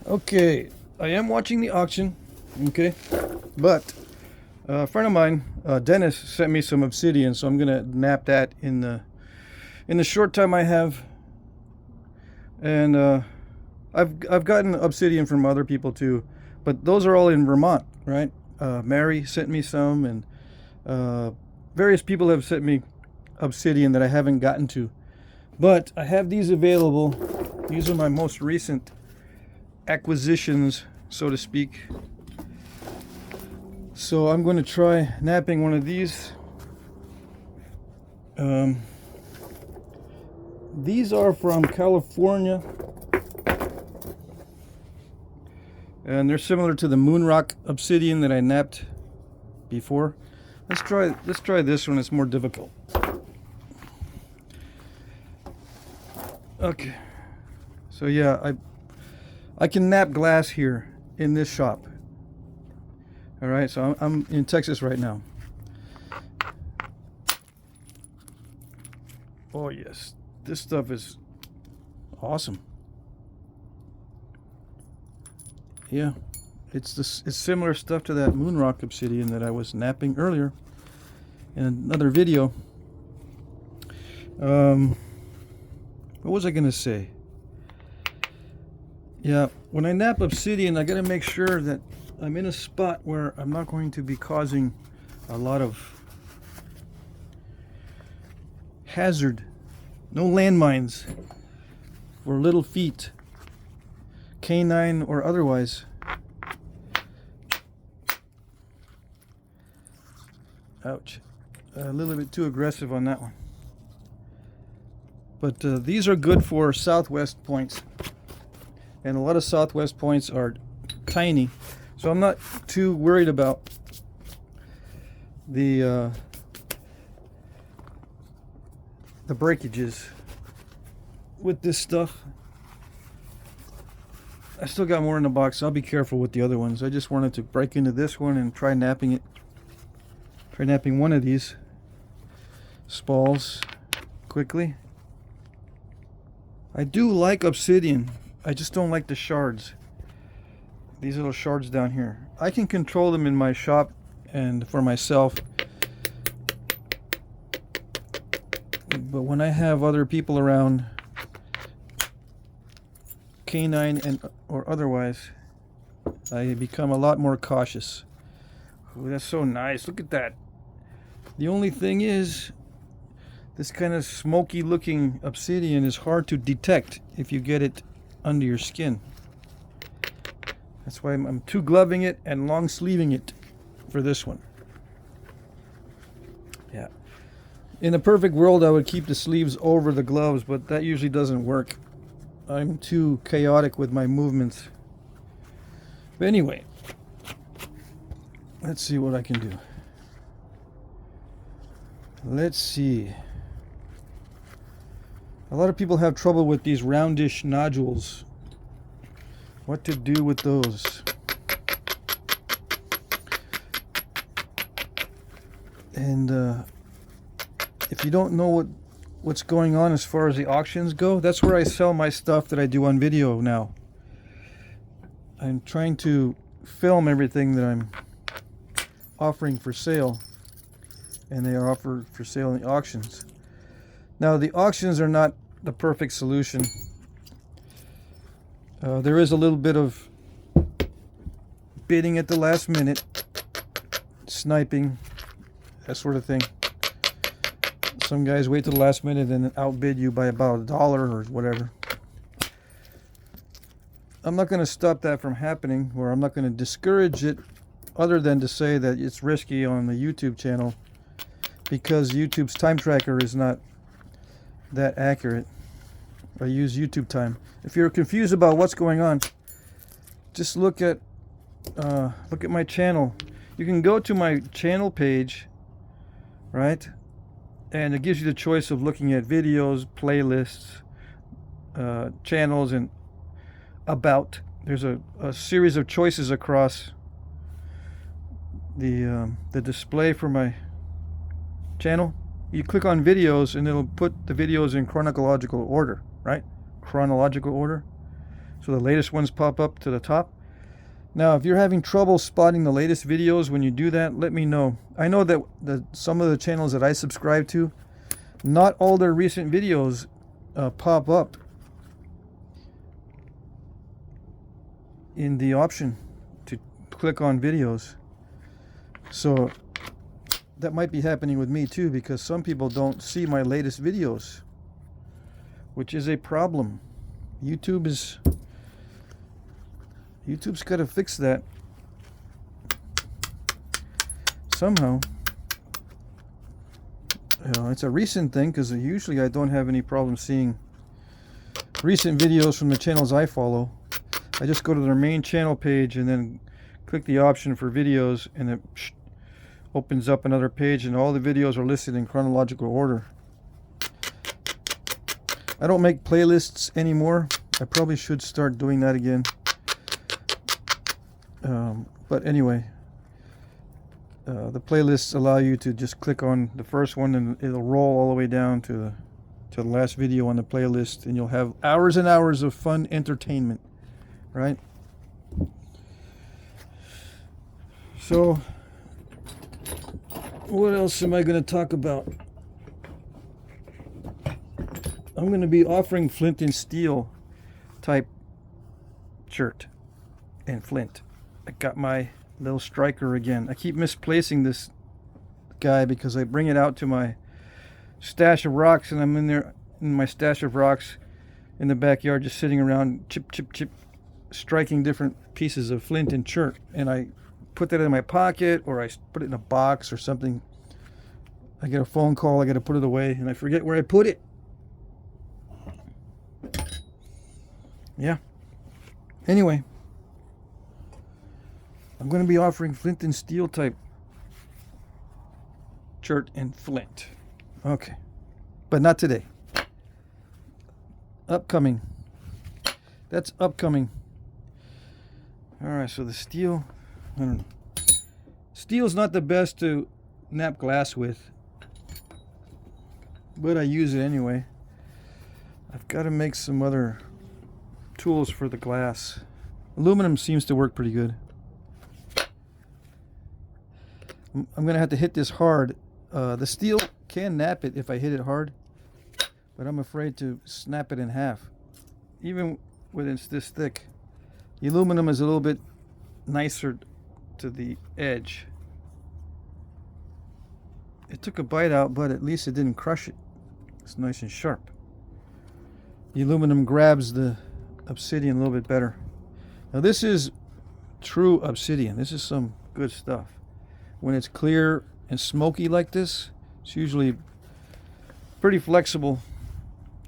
Okay, I am watching the auction, okay, but a friend of mine, Dennis, sent me some obsidian, so I'm gonna nap that in the short time I have. And I've gotten obsidian from other people too, but those are all in Vermont, right? Mary sent me some, and various people have sent me obsidian that I haven't gotten to, but I have these available. These are my most recent acquisitions, so to speak. So I'm going to try napping one of these. These are from California, and they're similar to the Moonrock obsidian that I napped before. Let's try this one. It's more difficult. Okay, so yeah, I can nap glass here in this shop. All right, so I'm in Texas right now. Oh yes, this stuff is awesome. Yeah, it's similar stuff to that Moonrock obsidian that I was napping earlier in another video. What was I gonna say? Yeah, when I nap obsidian, I gotta make sure that I'm in a spot where I'm not going to be causing a lot of hazard. No landmines for little feet, canine or otherwise. Ouch. A little bit too aggressive on that one. But these are good for southwest points. And a lot of southwest points are tiny. So I'm not too worried about the breakages with this stuff. I still got more in the box, so I'll be careful with the other ones. I just wanted to break into this one and try napping it. Try napping one of these spalls quickly. I do like obsidian. I just don't like the shards. These little shards down here. I can control them in my shop and for myself. But when I have other people around, canine and or otherwise, I become a lot more cautious. Ooh, that's so nice. Look at that. The only thing is, this kind of smoky looking obsidian is hard to detect if you get it under your skin. That's why I'm two gloving it and long sleeving it for this one. Yeah. In a perfect world, I would keep the sleeves over the gloves, but that usually doesn't work. I'm too chaotic with my movements. But anyway, let's see what I can do. Let's see. A lot of people have trouble with these roundish nodules. What to do with those? And if you don't know what's going on as far as the auctions go, that's where I sell my stuff that I do on video now. I'm trying to film everything that I'm offering for sale, and they are offered for sale in the auctions. Now, the auctions are not the perfect solution. There is a little bit of bidding at the last minute, sniping, that sort of thing. Some guys wait till the last minute and outbid you by about $1 or whatever. I'm not going to stop that from happening, or I'm not going to discourage it, other than to say that it's risky on the YouTube channel because YouTube's time tracker is not that accurate. I use YouTube time. If you're confused about what's going on, just look at my channel. You can go to my channel page, right? And it gives you the choice of looking at videos, playlists, channels, and about. There's a series of choices across the display for my channel. You click on videos and it'll put the videos in chronological order, right? Chronological order. so the latest ones pop up to the top. Now, if you're having trouble spotting the latest videos when you do that, let me know. I know that some of the channels that I subscribe to, not all their recent videos pop up in the option to click on videos. So that might be happening with me too, because some people don't see my latest videos, which is a problem. YouTube's got to fix that somehow. It's a recent thing, because usually I don't have any problem seeing recent videos from the channels I follow. I just go to their main channel page and then click the option for videos, and it opens up another page, and all the videos are listed in chronological order. I don't make playlists anymore. I probably should start doing that again. But anyway, the playlists allow you to just click on the first one, and it'll roll all the way down to the last video on the playlist, and you'll have hours and hours of fun entertainment, right? So what else am I going to talk about? I'm going to be offering flint and steel type chert and flint. I got my little striker again. I keep misplacing this guy because I bring it out to my stash of rocks, and I'm in there in my stash of rocks in the backyard, just sitting around, chip, striking different pieces of flint and chert. And I put that in my pocket, or I put it in a box or something. I get a phone call, I got to put it away, and I forget where I put it. Yeah. Anyway, I'm going to be offering flint and steel type chert and flint. Okay. But not today. Upcoming. That's upcoming. Alright, so the steel, I don't know. Steel's not the best to knap glass with, but I use it anyway. I've got to make some other tools for the glass. Aluminum seems to work pretty good. I'm going to have to hit this hard. The steel can knap it if I hit it hard, but I'm afraid to snap it in half. Even when it's this thick. The aluminum is a little bit nicer to the edge. It took a bite out, but at least it didn't crush it. It's nice and sharp. The aluminum grabs the obsidian a little bit better. Now this is true obsidian. This is some good stuff. When it's clear and smoky like this, it's usually pretty flexible,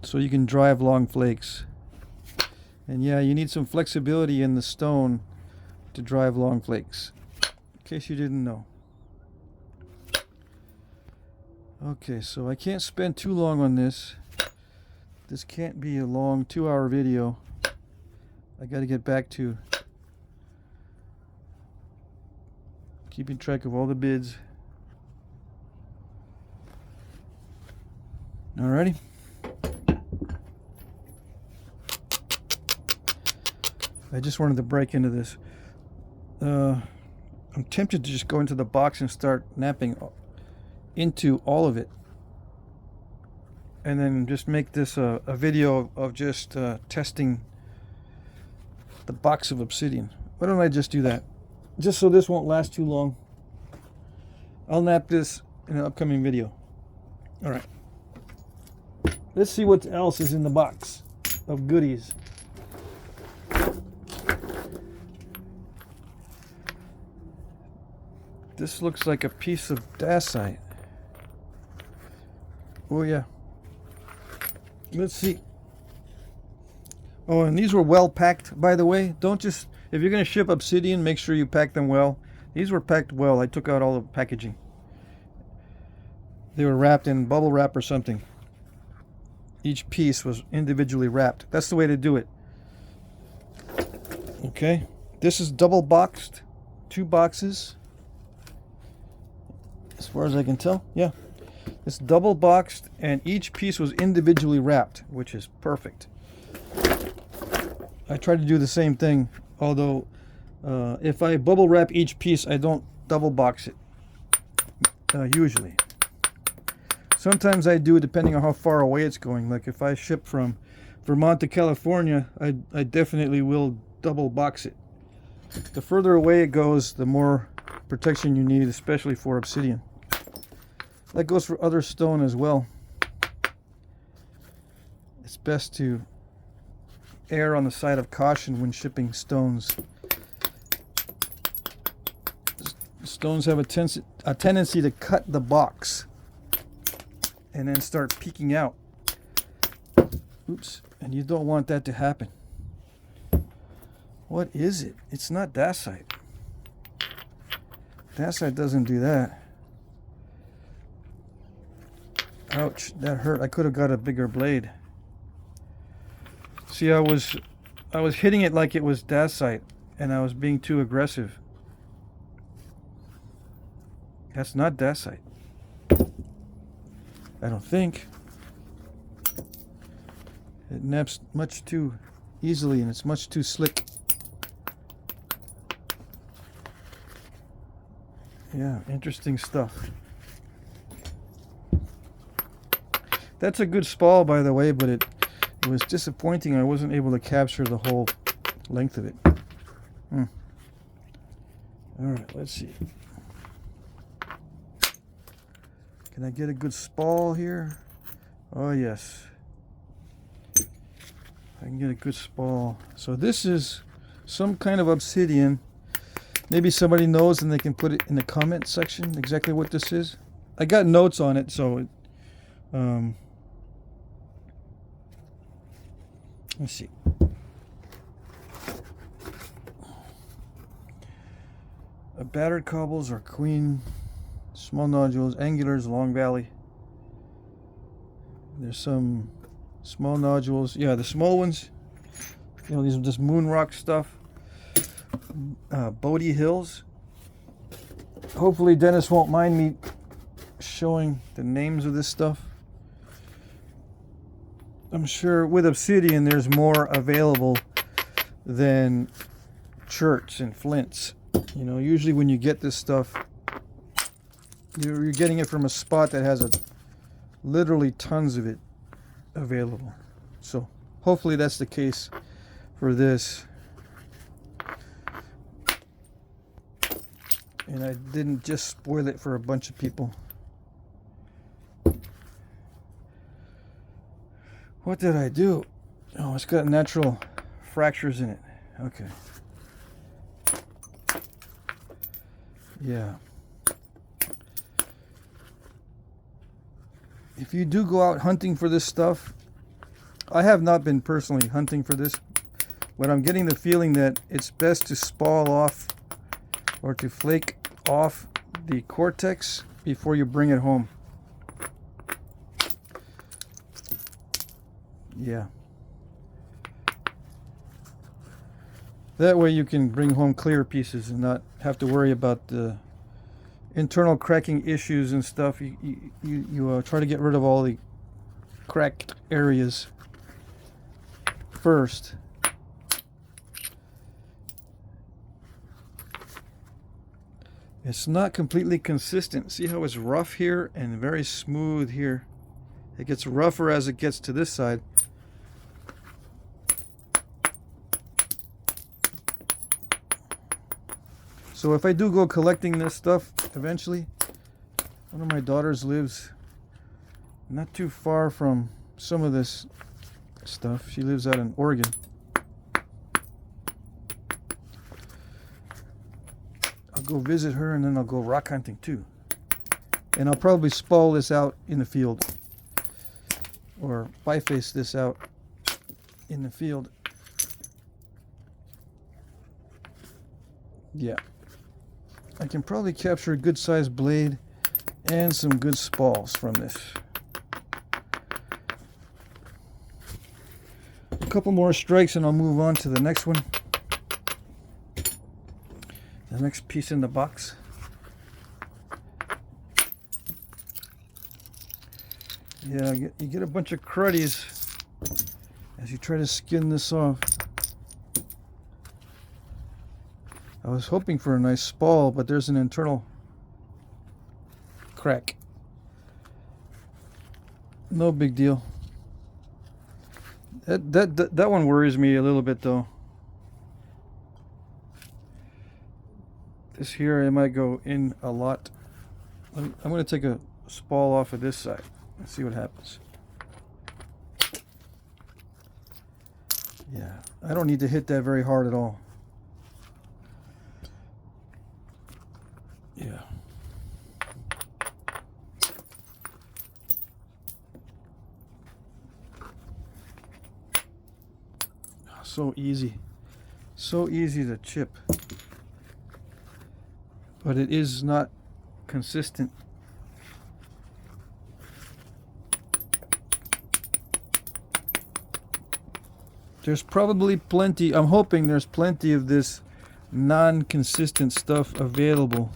so you can drive long flakes. And yeah, you need some flexibility in the stone to drive long flakes, in case you didn't know. Okay, so I can't spend too long on this. This can't be a long 2-hour video. I got to get back to keeping track of all the bids. Alrighty. I just wanted to break into this. I'm tempted to just go into the box and start knapping into all of it, and then just make this a video of just testing the box of obsidian. Why don't I just do that? Just so this won't last too long. I'll knap this in an upcoming video. Alright. Let's see what else is in the box of goodies. This looks like a piece of dacite. Oh yeah. Let's see. Oh, and these were well packed, by the way. Don't just, if you're going to ship obsidian, make sure you pack them well. These were packed well. I took out all the packaging. They were wrapped in bubble wrap or something. Each piece was individually wrapped. That's the way to do it. Okay. This is double boxed. 2 boxes. As far as I can tell. Yeah. It's double boxed, and each piece was individually wrapped, which is perfect. I try to do the same thing, although if I bubble wrap each piece, I don't double box it, usually. Sometimes I do, depending on how far away it's going. Like if I ship from Vermont to California, I definitely will double box it. The further away it goes, the more protection you need, especially for obsidian. That goes for other stone as well. It's best to err on the side of caution when shipping stones. Stones have a tendency to cut the box and then start peeking out. Oops, and you don't want that to happen. What is it? It's not Dacite. Dacite doesn't do that. Ouch, that hurt. I could have got a bigger blade. See, I was hitting it like it was Dacite, and I was being too aggressive. That's not Dacite. I don't think. It naps much too easily, and it's much too slick. Yeah, interesting stuff. That's a good spall, by the way, but it was disappointing. I wasn't able to capture the whole length of it. All right, let's see. Can I get a good spall here? Oh, yes. I can get a good spall. So this is some kind of obsidian. Maybe somebody knows and they can put it in the comment section exactly what this is. I got notes on it, so let's see. Battered cobbles are queen, small nodules, angulars, long valley. There's some small nodules. Yeah, the small ones. You know, these are just moon rock stuff. Bodie Hills. Hopefully Dennis won't mind me showing the names of this stuff. I'm sure with obsidian there's more available than cherts and flints. You know, usually when you get this stuff, you're getting it from a spot that has literally tons of it available. So hopefully that's the case for this. And I didn't just spoil it for a bunch of people. What did I do? Oh, it's got natural fractures in it. Okay. Yeah. If you do go out hunting for this stuff, I have not been personally hunting for this, but I'm getting the feeling that it's best to spall off or to flake off the cortex before you bring it home. Yeah. That way you can bring home clear pieces and not have to worry about the internal cracking issues and stuff. You try to get rid of all the cracked areas first. It's not completely consistent. See how it's rough here and very smooth here? It gets rougher as it gets to this side. So if I do go collecting this stuff eventually, one of my daughters lives not too far from some of this stuff. She lives out in Oregon. I'll go visit her and then I'll go rock hunting too. And I'll probably spall this out in the field. Or biface this out in the field. Yeah. I can probably capture a good sized blade and some good spalls from this. A couple more strikes and I'll move on to the next one. The next piece in the box. Yeah, you get a bunch of cruddies as you try to skin this off. I was hoping for a nice spall, but there's an internal crack. No big deal. That one worries me a little bit though. This here, I might go in a lot. I'm going to take a spall off of this side and see what happens. Yeah, I don't need to hit that very hard at all. Yeah. So easy. So easy to chip. But it is not consistent. There's probably plenty, I'm hoping there's plenty of this non-consistent stuff available.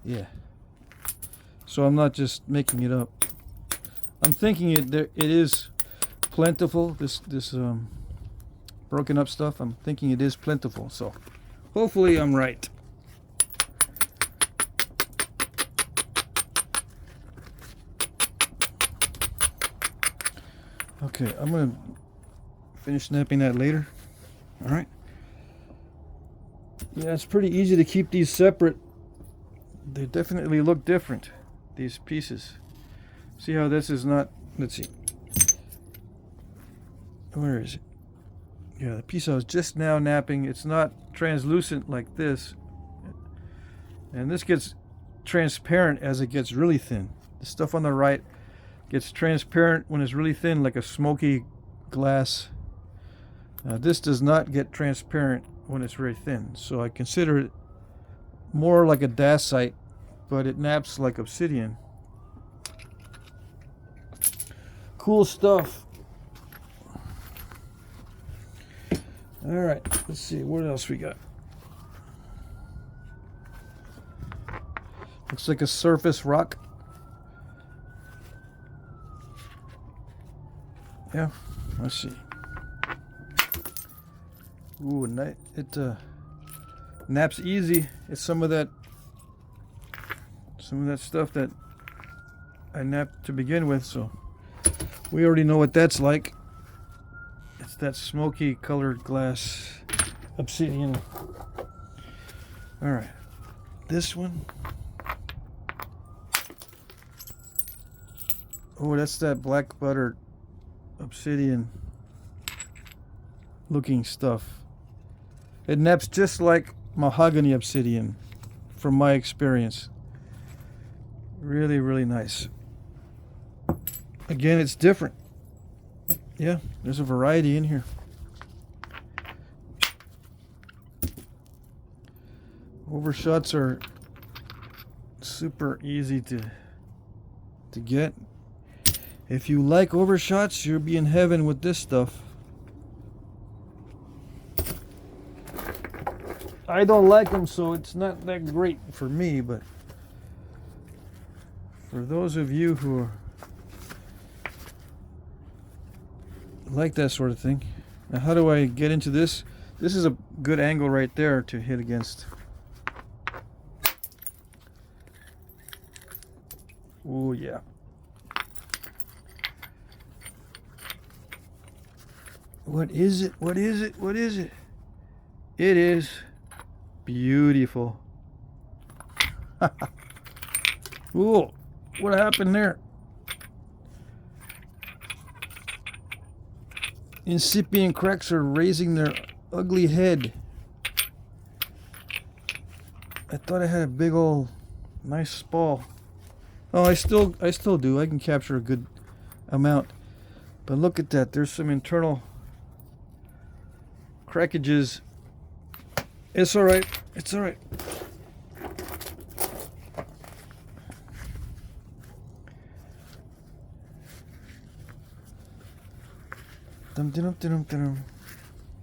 Yeah. So I'm not just making it up. I'm thinking it is plentiful, this broken up stuff. I'm thinking it is plentiful, so hopefully I'm right. Okay, I'm gonna finish knapping that later. All right. Yeah, it's pretty easy to keep these separate. They definitely look different, these pieces. See how this is not, let's see. Where is it? Yeah, the piece I was just now knapping, it's not translucent like this. And this gets transparent as it gets really thin. The stuff on the right gets transparent when it's really thin, like a smoky glass. This does not get transparent when it's very thin. So I consider it more like a dacite, but it naps like obsidian. Cool stuff. All right, let's see what else we got. Looks like a surface rock. Yeah, let's see. Ooh, it naps easy. It's some of that stuff that I napped to begin with, so we already know what that's like. It's that smoky colored glass obsidian. All right, this one. Oh, that's that black butter obsidian looking stuff. It naps just like mahogany obsidian from my experience. Really, really nice. Again, it's different. Yeah, there's a variety in here. Overshots are super easy to get. If you like overshots, you'll be in heaven with this stuff. I don't like them, so it's not that great for me, but for those of you who are like that sort of thing. Now, how do I get into this? This is a good angle right there to hit against. Oh yeah. What is it? What is it? What is it? It is beautiful. Ooh, what happened there? Incipient cracks are raising their ugly head. I thought I had a big old nice spall. Oh, I still do. I can capture a good amount. But look at that. There's some internal crackages. It's all right. It's all right.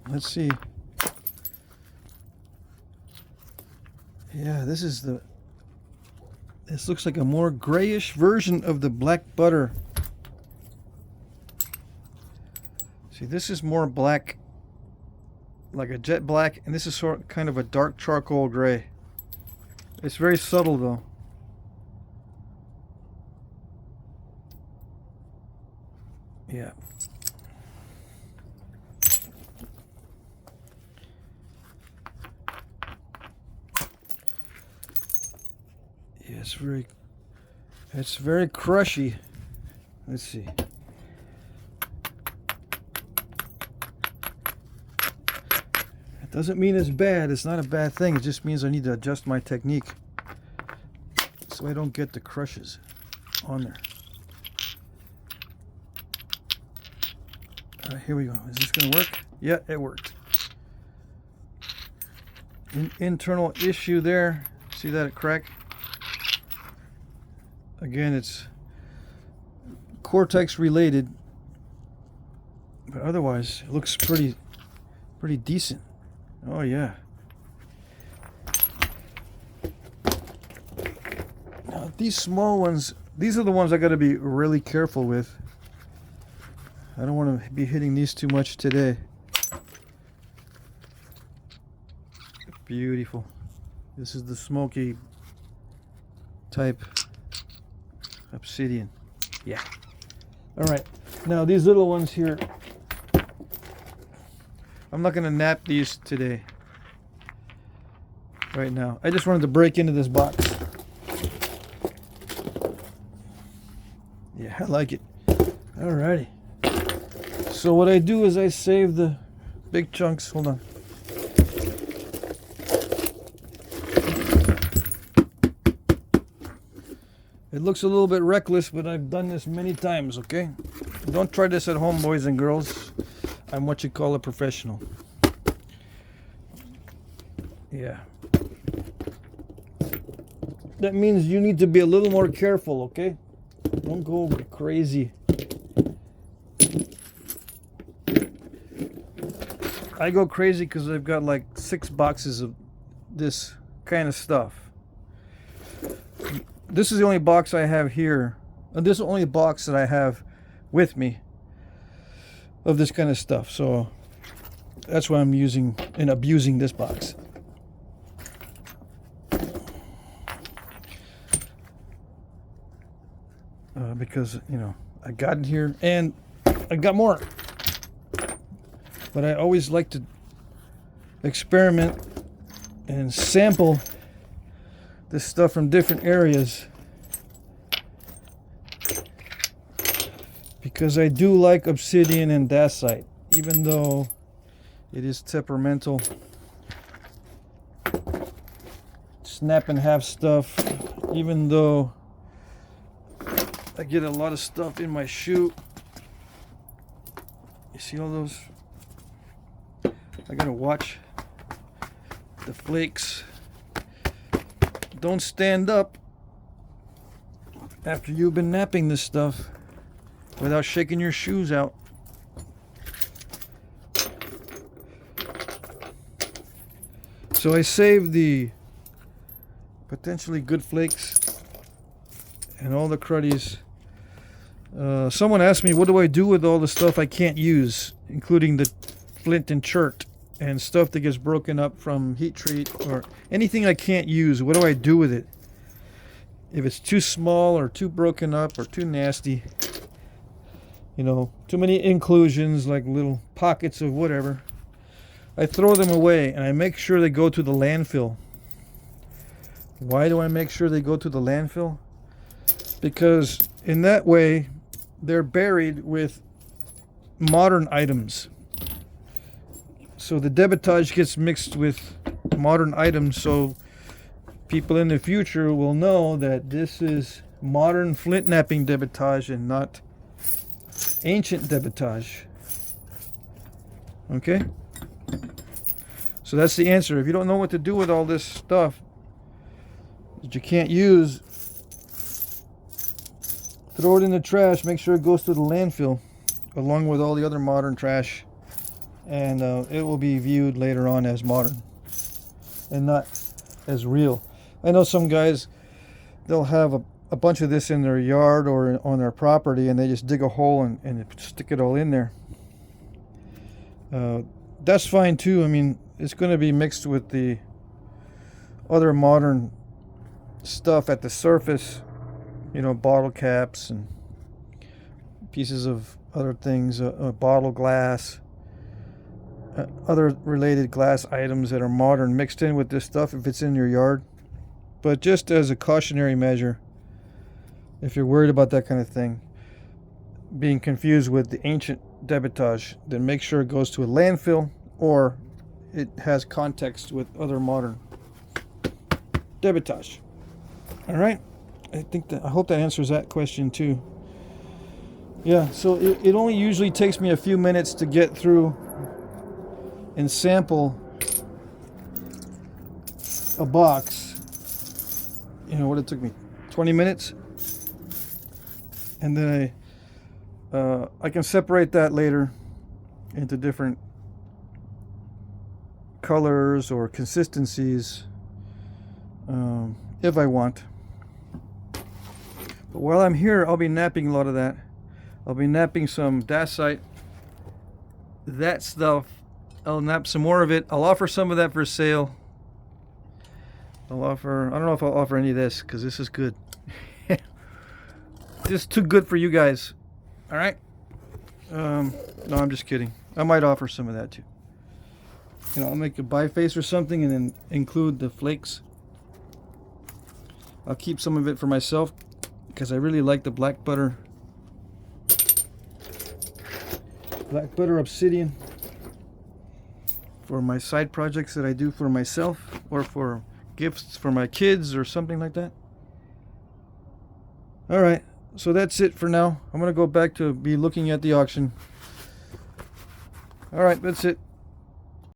Let's see. Yeah, this looks like a more grayish version of the black butter. See, this is more black, like a jet black, and this is kind of a dark charcoal gray. It's very subtle though. Yeah. Yeah, it's very crushy. Let's see. It doesn't mean it's bad. It's not a bad thing. It just means I need to adjust my technique so I don't get the crushes on there. All right, here we go. Is this going to work? Yeah, it worked. Internal issue there. See that crack? Again, it's Cortex related, but otherwise it looks pretty decent. Oh yeah. Now these small ones, these are the ones I got to be really careful with. I don't want to be hitting these too much today. Beautiful. This is the smoky type obsidian. Yeah. All right. Now these little ones here, I'm not going to knap these today. Right now. I just wanted to break into this box. Yeah, I like it. Alrighty. So what I do is I save the big chunks. Hold on. It looks a little bit reckless, but I've done this many times, okay? Don't try this at home, boys and girls. I'm what you call a professional. Yeah. That means you need to be a little more careful, okay? Don't go crazy. I go crazy because I've got like 6 boxes of this kind of stuff. This is the only box I have here. And this is the only box that I have with me of this kind of stuff. So that's why I'm using and abusing this box. Because, you know, I got it here and I got more. But I always like to experiment and sample this stuff from different areas, because I do like obsidian and dacite, even though it is temperamental. Snap and half stuff, even though I get a lot of stuff in my shoe. You see all those? I gotta watch the flakes. Don't stand up after you've been napping this stuff without shaking your shoes out. So I saved the potentially good flakes and all the cruddies. Someone asked me, what do I do with all the stuff I can't use, including the flint and chert and stuff that gets broken up from heat treat or anything I can't use. What do I do with it? If it's too small or too broken up or too nasty, you know, too many inclusions, like little pockets of whatever, I throw them away and I make sure they go to the landfill. Why do I make sure they go to the landfill? Because in that way they're buried with modern items. So the debitage gets mixed with modern items, so people in the future will know that this is modern Flintknapping debitage and not ancient debitage. Okay? So that's the answer. If you don't know what to do with all this stuff that you can't use, throw it in the trash. Make sure it goes to the landfill along with all the other modern trash. And it will be viewed later on as modern and not as real. I know some guys, they'll have a bunch of this in their yard or on their property, and they just dig a hole and stick it all in there. That's fine too. I mean, it's going to be mixed with the other modern stuff at the surface, you know, bottle caps and pieces of other things, bottle glass, other related glass items that are modern mixed in with this stuff if it's in your yard. But just as a cautionary measure, if you're worried about that kind of thing, being confused with the ancient debitage, then make sure it goes to a landfill or it has context with other modern debitage. All right, I hope that answers that question too. Yeah, so it only usually takes me a few minutes to get through and sample a box. You know what it took me? 20 minutes. And then I can separate that later into different colors or consistencies if I want. But while I'm here, I'll be knapping a lot of that. I'll be knapping some Dacite. That stuff, I'll knap some more of it. I'll offer some of that for sale. I don't know if I'll offer any of this because this is good. This is too good for you guys. All right. No, I'm just kidding. I might offer some of that too. You know, I'll make a biface or something and then include the flakes. I'll keep some of it for myself because I really like the black butter obsidian for my side projects that I do for myself or for gifts for my kids or something like that. All right. So that's it for now. I'm going to go back to be looking at the auction. All right, that's it.